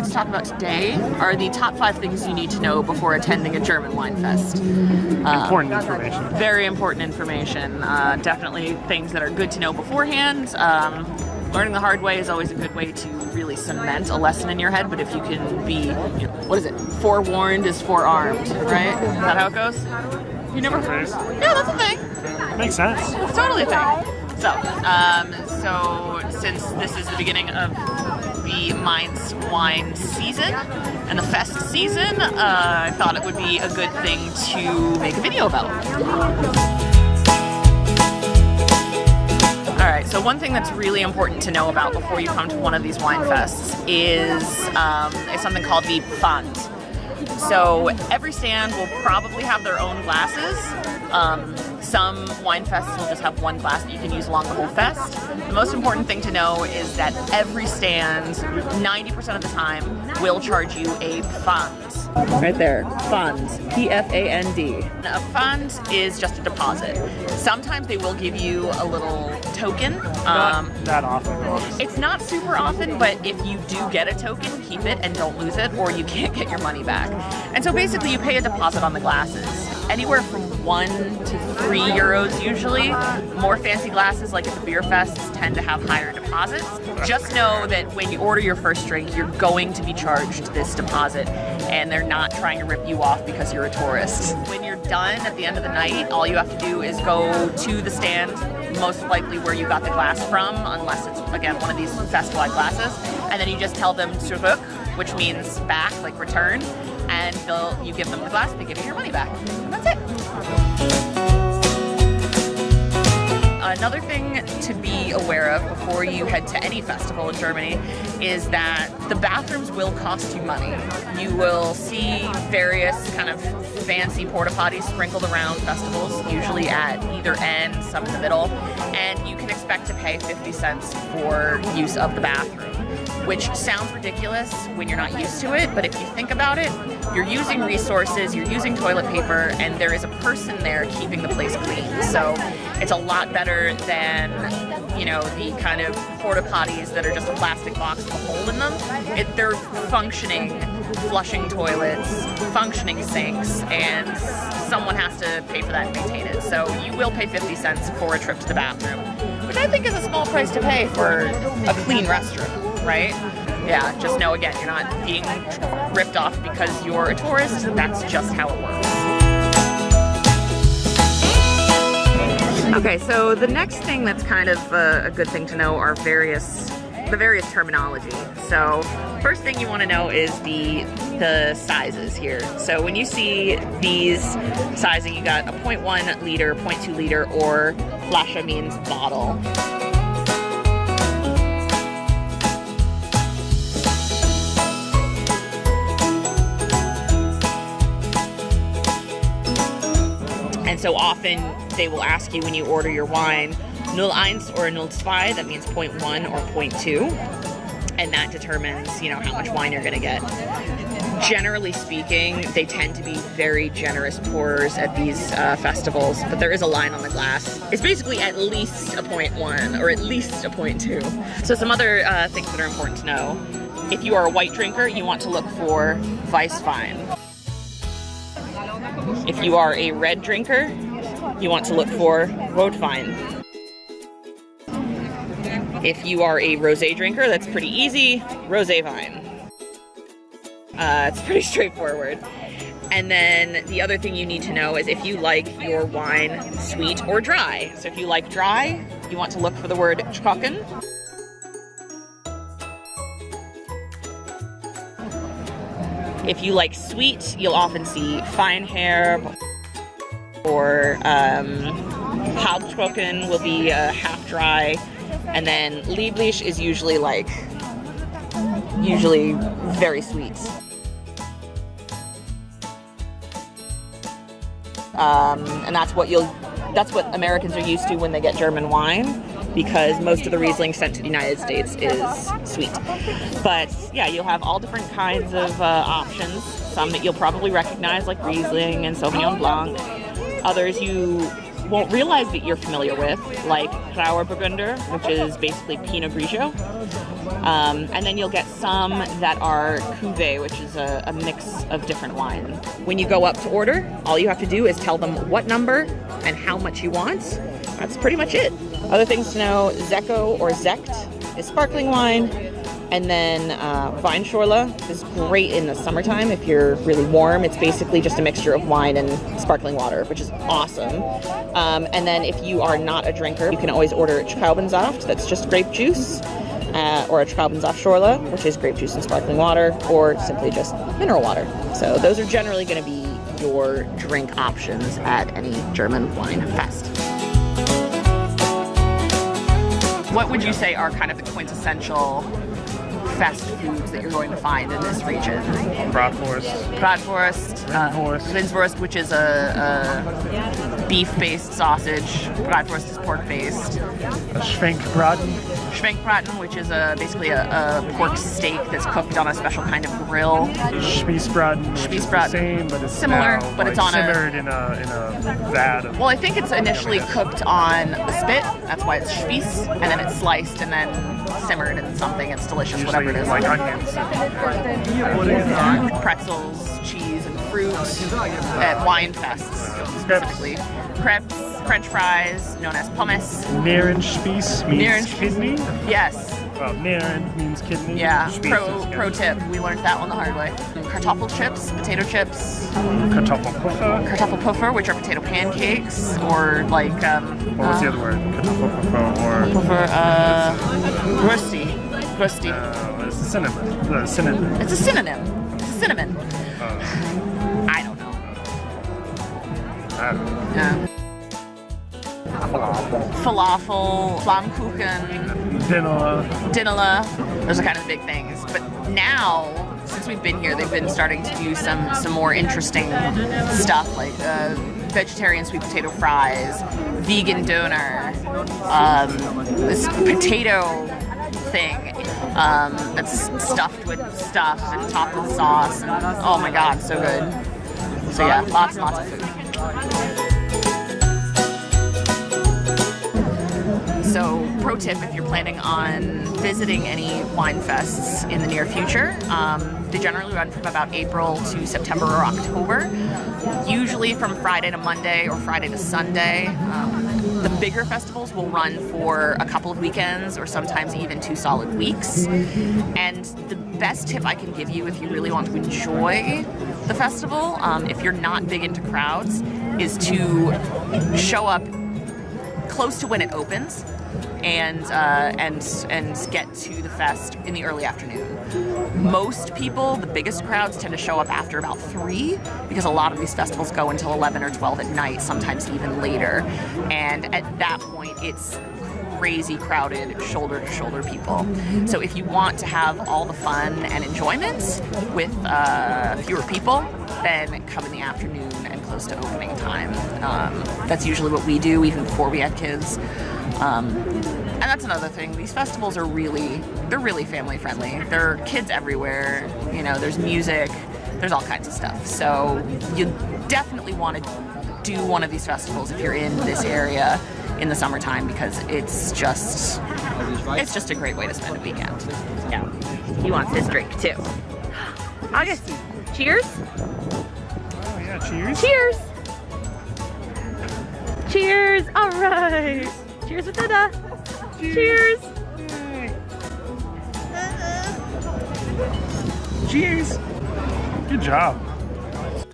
wanted to talk about today are the top 5 things you need to know before attending a German wine fest. Important information. Very important information. Definitely things that are good to know beforehand. Learning the hard way is always a good way to really cement a lesson in your head, but if you can be, what is it? Forewarned is forearmed, right? Is that how it goes? You never heard? Yeah, that's a thing. Makes sense. It's totally a thing. So since this is the beginning of the Mainz wine season and the fest season, I thought it would be a good thing to make a video about. Alright, so one thing that's really important to know about before you come to one of these wine fests is something called the Pfand. So every stand will probably have their own glasses. Some wine fests will just have one glass that you can use along the whole fest. The most important thing to know is that every stand, 90% of the time, will charge you a Pfand. Right there, Pfand, P-F-A-N-D. A Pfand is just a deposit. Sometimes they will give you a little token. Not that often. It's not super often, but if you do get a token, keep it and don't lose it, or you can't get your money back. And so basically you pay a deposit on the glasses. Anywhere from 1 to 3 euros usually. More fancy glasses like at the beer fests tend to have higher deposits. Just know that when you order your first drink, you're going to be charged this deposit, and they're not trying to rip you off because you're a tourist. When you're done at the end of the night, all you have to do is go to the stand, most likely where you got the glass from, unless it's, again, one of these fest-wide glasses, and then you just tell them zurück, which means back, like return, and you give them the glass, they give you your money back. And that's it. Another thing to be aware of before you head to any festival in Germany is that the bathrooms will cost you money. You will see various kind of fancy porta-potties sprinkled around festivals, usually at either end, some in the middle, and you can expect to pay 50 cents for use of the bathroom, which sounds ridiculous when you're not used to it, but if you think about it, you're using resources, you're using toilet paper, and there is a person there keeping the place clean. So it's a lot better than, the kind of porta-potties that are just a plastic box with a hole in them. They're functioning, flushing toilets, functioning sinks, and someone has to pay for that and maintain it. So you will pay 50 cents for a trip to the bathroom, which I think is a small price to pay for a clean restroom, right? Yeah, just know again, you're not being ripped off because you're a tourist. That's just how it works. Okay, so the next thing that's kind of a good thing to know are the various terminology. So first thing you want to know is the sizes here. So when you see these sizing, you got a 0.1 liter, 0.2 liter, or Flasche means bottle. And so often they will ask you when you order your wine, 01 or 02, that means 0.1 or 0.2, and that determines, how much wine you're gonna get. Generally speaking, they tend to be very generous pourers at these festivals, but there is a line on the glass. It's basically at least a 0.1 or at least a 0.2. So some other things that are important to know. If you are a white drinker, you want to look for Weißwein. If you are a red drinker, you want to look for Rotwein. If you are a rosé drinker, that's pretty easy, Roséwein. It's pretty straightforward. And then the other thing you need to know is if you like your wine sweet or dry. So if you like dry, you want to look for the word trocken. If you like sweet, you'll often see Feinherb, or Halbtrocken will be half dry, and then Lieblich is usually very sweet. And that's what Americans are used to when they get German wine, because most of the Riesling sent to the United States is sweet. But yeah, you'll have all different kinds of options. Some that you'll probably recognize, like Riesling and Sauvignon Blanc. Others you won't realize that you're familiar with, like Grauerburgunder, which is basically Pinot Grigio. And then you'll get some that are cuvee, which is a mix of different wine. When you go up to order, all you have to do is tell them what number and how much you want. That's pretty much it. Other things to know, Zecco or Zect is sparkling wine. And then Weinschorle is great in the summertime if you're really warm. It's basically just a mixture of wine and sparkling water, which is awesome. And then if you are not a drinker, you can always order a Traubensaft, that's just grape juice, or a Traubensaftschorle, which is grape juice and sparkling water, or simply just mineral water. So those are generally going to be your drink options at any German wine fest. What would you say are kind of the quintessential fest foods that you're going to find in this region? Bratwurst. Rindswurst, which is a beef-based sausage. Bratwurst is pork-based. Schwenkbraten, which is basically a pork steak that's cooked on a special kind of grill. Spießbraten, which is the same, but it's similar, now, but it's on simmered in a vat. Well, I think it's initially cooked on a spit. That's why it's Spieß, and then it's sliced and then simmered in something. It's delicious, Usually whatever it is. like onions. Pretzels, cheese, and fruit at wine fests specifically. Crepes, French fries, known as pommes. Nierenspieß means kidney. Yes. Well, Nieren means kidney. Yeah. Spieß Pro tip. We learned that one the hard way. Kartoffel chips, potato chips. Kartoffelpuffer, which are potato pancakes, or like. What was the other word? Kartoffelpuffer or. Rösti. It's a synonym. It's a synonym. It's a cinnamon. I don't know. Yeah. Falafel, Flammkuchen, Dinnerle. Those are kind of the big things. But now, since we've been here, they've been starting to do some more interesting stuff, like vegetarian sweet potato fries, vegan doner, this potato thing that's stuffed with stuff and topped with sauce. And, oh my god, so good. So yeah, lots and lots of food. So, pro tip if you're planning on visiting any wine fests in the near future, they generally run from about April to September or October, usually from Friday to Monday or Friday to Sunday. The bigger festivals will run for a couple of weekends or sometimes even 2 solid weeks. And the best tip I can give you if you really want to enjoy the festival, if you're not big into crowds, is to show up close to when it opens and get to the fest in the early afternoon. Most people, the biggest crowds, tend to show up after about 3 because a lot of these festivals go until 11 or 12 at night, sometimes even later. And at that point, it's crazy crowded, shoulder-to-shoulder people. So if you want to have all the fun and enjoyment with fewer people, then come in the afternoon and close to opening time. That's usually what we do, even before we had kids. And that's another thing. These festivals are really family friendly. There are kids everywhere. You know, there's music. There's all kinds of stuff. So you definitely want to do one of these festivals if you're in this area in the summertime, because it's just a great way to spend a weekend. Yeah. He wants his drink too. August, cheers. Oh yeah, cheers. Cheers. Cheers. All right. Cheers with Dada. Cheers. Cheers. Good job.